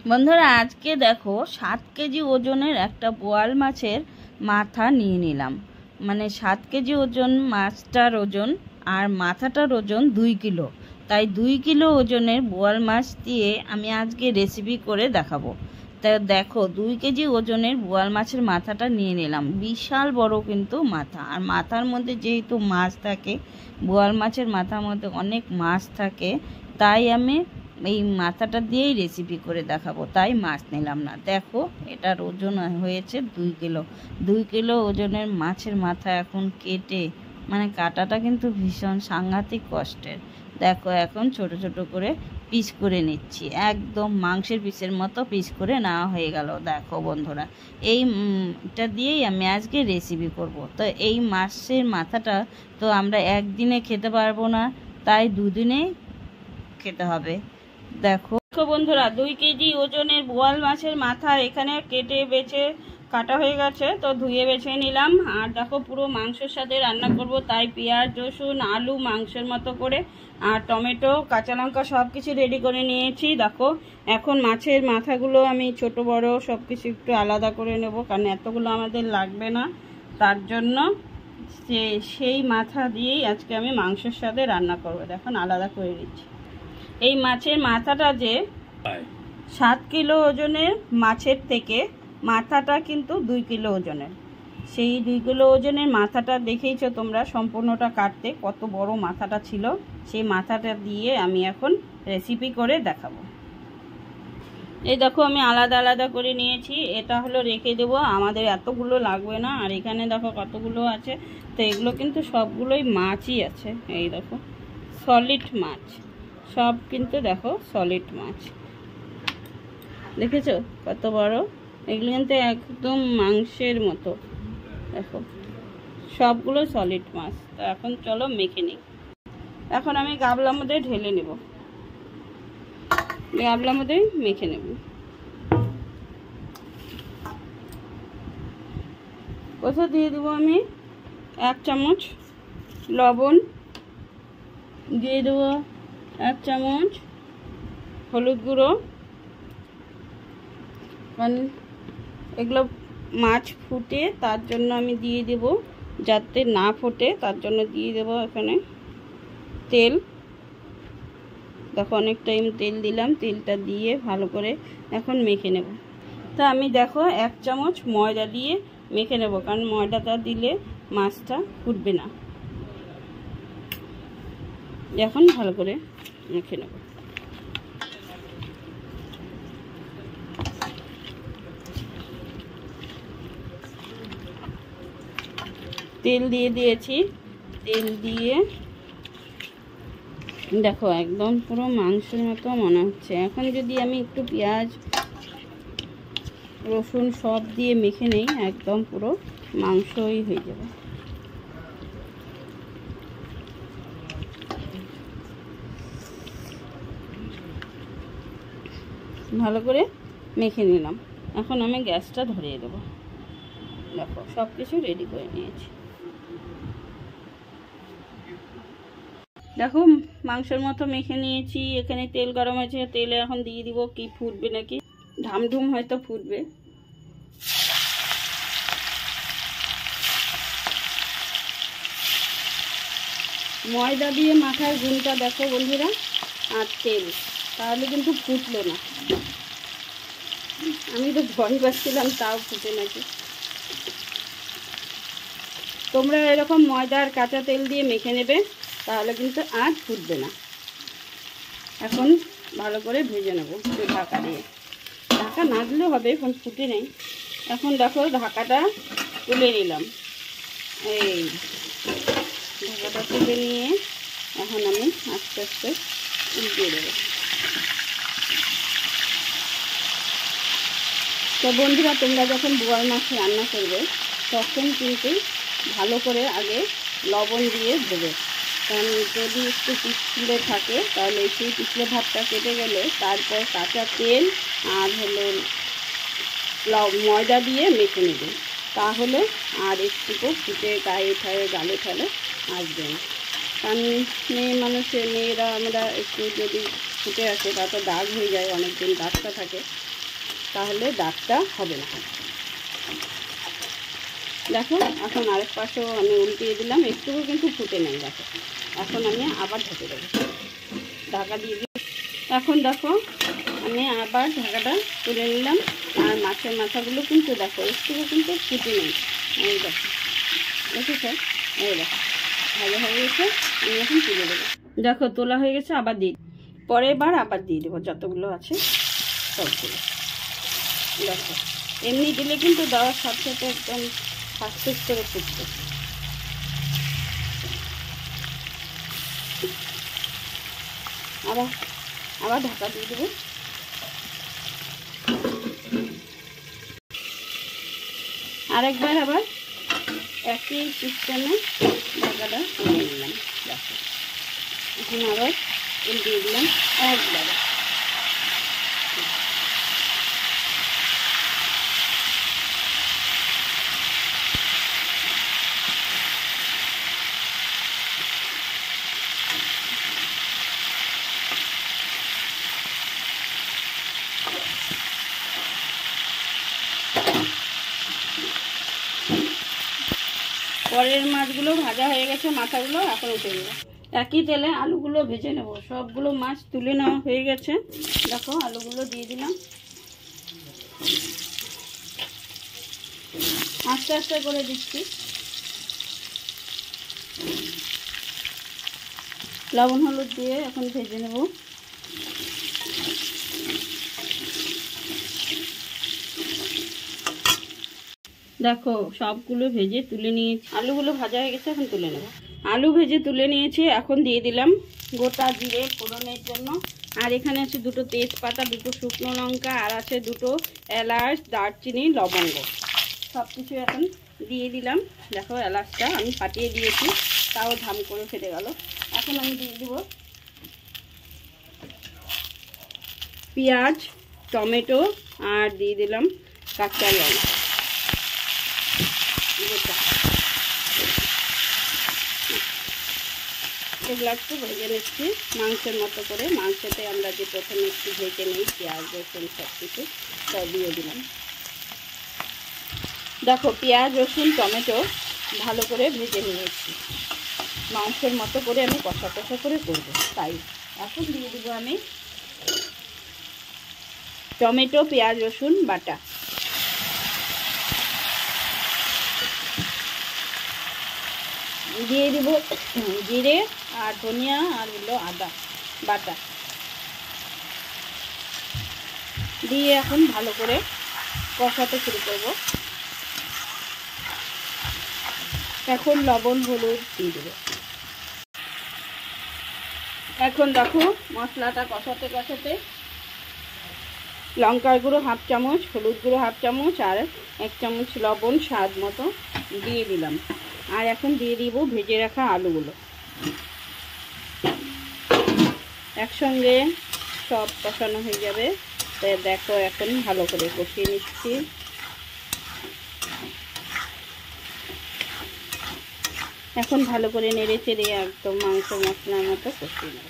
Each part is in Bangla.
বন্ধুরা আজকে দেখো 7 কেজি ওজনের একটা বোয়াল মাছের মাথা নিয়ে নিলাম। মানে 7 কেজি ওজন মাছটার ওজন, আর মাথাটার ওজন 2 কিলো। তাই 2 কিলো ওজনের বোয়াল মাছ দিয়ে আমি আজকে রেসিপি করে দেখাবো। তাই দেখো 2 কেজি ওজনের বোয়াল মাছের মাথাটা নিয়ে নিলাম। বিশাল বড় কিন্তু মাথা, আর মাথার মধ্যে যেহেতু মাছ থাকে, বোয়াল মাছের মাথার মধ্যে অনেক মাছ থাকে, তাই আমি এই মাথাটা দিয়েই রেসিপি করে দেখাবো, তাই মাছ নিলাম না। দেখো এটার ওজন হয়েছে 2 কিলো। 2 কিলো ওজনের মাছের মাথা এখন কেটে, মানে কাটাটা কিন্তু ভীষণ সাংঘাতিক কষ্টের। দেখো এখন ছোট ছোট করে পিস করে নিচ্ছি, একদম মাংসের পিসের মতো পিস করে নেওয়া হয়ে গেল। দেখো বন্ধুরা, এইটা দিয়েই আমি আজকে রেসিপি করব। তো এই মাছের মাথাটা তো আমরা একদিনে খেতে পারবো না, তাই দুদিনে খেতে হবে। দেখো বন্ধুরা, 2 কেজি ওজনের বোয়াল মাছের মাথা এখানে কেটে বেছে কাটা হয়ে গেছে, তো ধুয়ে বেছে নিলাম। আর দেখো পুরো মাংসের সাথে রান্না করব, তাই পেঁয়াজ রসুন আলু মাংসের মতো করে আর টমেটো কাঁচা লঙ্কা সব কিছু রেডি করে নিয়েছি। দেখো এখন মাছের মাথাগুলো আমি ছোট বড় সব কিছু একটু আলাদা করে নেব, কারণ এতগুলো আমাদের লাগবে না। তার জন্য সেই মাথা দিয়েই আজকে আমি মাংসের সাথে রান্না করব। দেখুন আলাদা করে নিচ্ছি। এই মাছের মাথাটা যে 7 কিলো ওজনের মাছের থেকে মাথাটা কিন্তু 2 কিলো ওজনের। সেই 2 কিলো ওজনের মাথাটা দেখেইছো তোমরা সম্পূর্ণটা কাটতে কত বড় মাথাটা ছিল। সেই মাথাটা দিয়ে আমি এখন রেসিপি করে দেখাবো। এই দেখো আমি আলাদা আলাদা করে নিয়েছি, এটা হলো রেখে দেবো, আমাদের এতগুলো লাগবে না। আর এখানে দেখো কতগুলো আছে, তো এগুলো কিন্তু সবগুলোই মাছই আছে। এই দেখো সলিড মাছ, সব কিন্তু দেখো সলিড মাছ, দেখেছো কত বড়। এগুলো কিন্তু একদম মাংসের মতো, দেখো সবগুলো সলিড মাছ। তো এখন চলো মেখে নিই। এখন আমি গামলার মধ্যে ঢেলে নেব, গামলার মধ্যে মেখে নেব। কোথাও দিয়ে দেবো আমি 1 চামচ লবণ, দিয়ে দেবো 1 চামচ হলুদ গুঁড়ো, কারণ এগুলো মাছ ফুটে তার জন্য আমি দিয়ে দেব, যাতে না ফোটে তার জন্য দিয়ে দেব এখানে তেল। দেখো অনেক টাইম তেল দিলাম, তেলটা দিয়ে ভালো করে এখন মেখে নেব। তা আমি দেখো 1 চামচ ময়দা দিয়ে মেখে নেব, কারণ ময়দাটা দিলে মাছটা ফুটবে না। এখন ভালো করে মেখে নেব। তেল দিয়ে দিয়েছি, তেল দিয়ে দেখো একদম পুরো মাংসের মতো মনে হচ্ছে। এখন যদি আমি একটু পেঁয়াজ রসুন সব দিয়ে মেখে নেই, একদম পুরো মাংসই হয়ে যাবে। ভালো করে মেখে নিলাম, এখন আমি গ্যাসটা ধরিয়ে দেবো। দেখো সব কিছু রেডি করে নিয়েছি। দেখো মাংসের মতো মেখে নিয়েছি, এখানে তেল গরম হয়েছে, তেলে এখন দিয়ে দিব। কি ফুটবে নাকি, ঢামঢুম হয়তো ফুটবে। ময়দা দিয়ে মাখার গুণটা দেখো বন্ধুরা, আর তেল, তাহলে কিন্তু ফুটলো না। আমি তো ভয় পাচ্ছিলাম তাও ফুটে নাকি। তোমরা এরকম ময়দা আর কাঁচা তেল দিয়ে মেখে নেবে, তাহলে কিন্তু আর ফুটবে না। এখন ভালো করে ভেজে নেব একটু ঢাকা দিয়ে। ঢাকা না দিলেও হবে, এখন ফুটে নেই। এখন দেখো ঢাকাটা তুলে নিলাম। এই ঢাকাটা তুলে নিয়ে এখন আমি আস্তে আস্তে উল্টে দেবো। তো বন্ধুরা, তোমরা যখন বোয়াল মাছ রান্না করবে তখন কিন্তু ভালো করে আগে লবণ দিয়ে দেবে, কারণ যদি একটু পিছলে থাকে তাহলে সেই পিছলে ভাবটা কেটে গেলে তারপর কাঁচা তেল আর হলো ময়দা দিয়ে মেখে নেবে, তাহলে আর একটুকু ফুটে গায়ে ঠায়ে গালে ঠালে আসবে না। কারণ মেয়েরা আমরা একটু যদি ফুটে আসে তা তো দাগ হয়ে যায়, অনেকদিন দাগটা থাকে, তাহলে দাগটা হবে না। দেখো এখন আরেক পাশেও আমি উল্টিয়ে দিলাম, একটুকু কিন্তু ফুটে নেই। দেখো এখন আমি আবার ঢেকে দেবো, ঢাকা দিয়ে দিই। এখন দেখো আমি আবার ঢাকাটা তুলে নিলাম, আর মাছের মাথাগুলো কিন্তু দেখো একটুকু কিন্তু ফুটে নেই। এই দেখো, দেখেছো? এই দেখো ভালো হয়ে গেছে। আমি এখন তুলে দেবো। দেখো তোলা হয়ে গেছে, আবার দিই, পরের বার আবার দিয়ে দেবো যতগুলো আছে সবগুলো। দেখো এমনি দিলে কিন্তু দেওয়ার সাথে সাথে একদম ফাস্ট করে ফুটবে। আবার আবার ঢাকা দিয়ে দেবো। আরেকবার আবার একই সিস্টেমে ঢাকাটা তুলে নিলাম। দেখো এখন আবার উল্টিয়ে দিলাম একবার। পরের মাছগুলো ভাজা হয়ে গেছে, মাথাগুলো এখন উঠে নেব। একই তেলে আলুগুলো ভেজে নেব। সবগুলো মাছ তুলে নেওয়া হয়ে গেছে। দেখো আলুগুলো দিয়ে দিলাম, আস্তে আস্তে করে দিচ্ছি। লবণ হলুদ দিয়ে এখন ভেজে নেব। দেখো সবগুলো ভেজে তুলে নিয়েছি, আলুগুলো ভাজা হয়ে গেছে, এখন তুলে নেব। আলু ভেজে তুলে নিয়েছি, এখন দিয়ে দিলাম গোটা জিরে ফোড়নের জন্য। আর এখানে আছে দুটো তেজপাতা, দুটো শুকনো লঙ্কা, আর আছে দুটো এলাচ, দারচিনি, লবঙ্গ, সব কিছু এখন দিয়ে দিলাম। দেখো এলাচটা আমি ফাটিয়ে দিয়েছি, তাও ধাম করে ফেটে গেল। এখন আমি দিয়ে দিব পেঁয়াজ, টমেটো, আর দিয়ে দিলাম কাঁচা লঙ্কা গোটা। এগুলো একটু ভেজে নিচ্ছি মাংসের মতো করে। মাংসতে আমরা যে প্রথমে একটু ভেজে নিই পেঁয়াজ রসুন সব কিছু, সব দিয়ে দিলাম। দেখো পেঁয়াজ রসুন টমেটো ভালো করে ভেজে নিয়েছি, মাংসের মতো করে আমি কষা কষা করে করবো। তাই এখন দিয়ে দেবো আমি টমেটো পেঁয়াজ রসুন বাটা। দিয়ে দিব জিরে আর ধনিয়া আর হলো আদা বাটা দিয়ে এখন ভালো করে কষাতে শুরু করব। এখন লবণ হলুদ দিয়ে দেবো। এখন দেখো মশলাটা কষাতে কষাতে লঙ্কার গুঁড়ো হাফ চামচ, হলুদ গুঁড়ো হাফ চামচ, আর 1 চামচ লবণ স্বাদ মতো দিয়ে দিলাম। আর এখন দিয়ে দিব ভেজে রাখা আলুগুলো। একসঙ্গে সব কষানো হয়ে যাবে। তাই দেখো এখন ভালো করে কষিয়ে নিচ্ছি। এখন ভালো করে নেড়ে চেড়ে একদম মাংস মশলার মতো কষিয়ে নেব।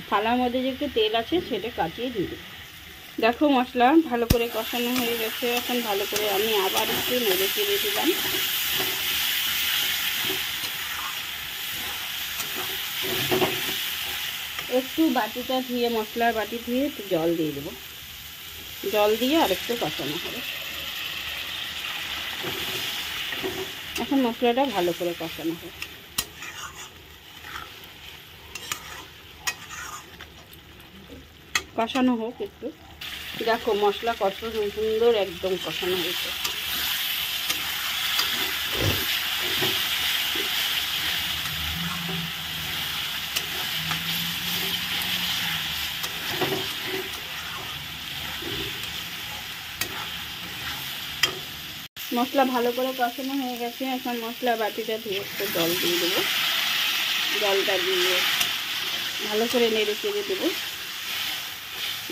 থালার মধ্যে যে একটু তেল আছে সেটা কাটিয়ে দিয়ে দেব। দেখো মশলা ভালো করে কষানো হয়ে গেছে। এখন ভালো করে আমি আবার একটু নেড়ে চেড়ে দিলাম। একটু বাটিটা ধুয়ে, মশলার বাটি ধুয়ে একটু জল দিয়ে দেবো। জল দিয়ে আর একটু কষানো হবে। এখন মশলাটা ভালো করে কষানো হবে। কষানো হোক একটু। দেখো মশলা কত সুন্দর একদম কষানো হয়েছে। মশলা ভালো করে কষানো হয়ে গেছে। এখন মশলা বাটিটা ধুয়ে একটু জল দিয়ে দেবো। জলটা দিয়ে ভালো করে নেড়ে চেড়ে দেবো।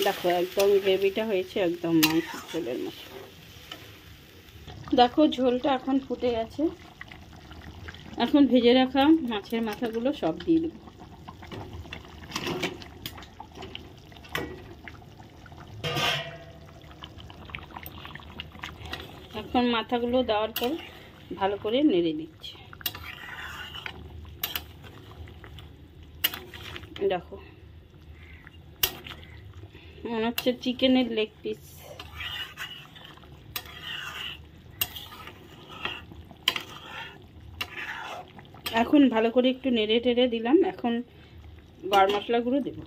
দেখো একদম গ্রেভিটা হয়েছে একদম মাংসের ঝোলের মতো। দেখো ঝোলটা এখন ফুটে গেছে। এখন ভেজে রাখা মাছের মাথাগুলো সব দিয়ে দেবো। এখন মাথাগুলো দেওয়ার পর ভালো করে নেড়ে দিচ্ছি। দেখো মনে হচ্ছে চিকেনের লেগ পিস। এখন ভালো করে একটু নেড়ে টেড়ে দিলাম। এখন গরম মশলাগুলো দেব।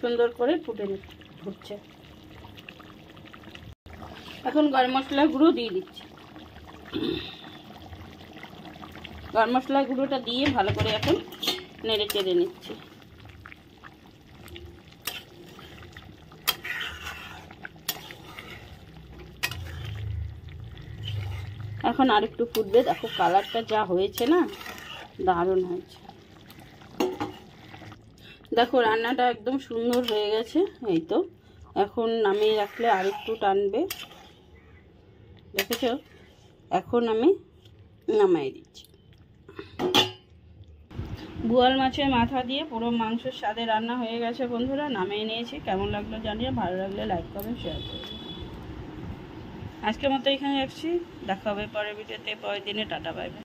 সুন্দর করে ফুটে উঠছে। এখন গরম মশলা গুঁড়ো দিয়ে দিচ্ছি। গরম মশলা গুঁড়োটা দিয়ে ভালো করে এখন নেড়ে চেড়ে নিচ্ছি। এখন আরেকটু ফুটবে। দেখো কালারটা যা হয়েছে না, দারুণ হয়েছে। দেখো রান্নাটা একদম সুন্দর হয়ে গেছে। এই তো এখন নামিয়ে রাখলে আরেকটু টানবে, দেখেছো? এখন আমি নামিয়ে দিচ্ছি। বোয়াল মাছের মাথা দিয়ে পুরো মাংসের স্বাদে রান্না হয়ে গেছে বন্ধুরা। নামিয়ে নিয়েছি। কেমন লাগলো জানিয়ে, ভালো লাগলে লাইক করবেন, শেয়ার করবেন। আজকের মতো এখানে রাখছি। দেখা হবে পরের ভিডিওতে, পরের দিনে। Tata, bye bye.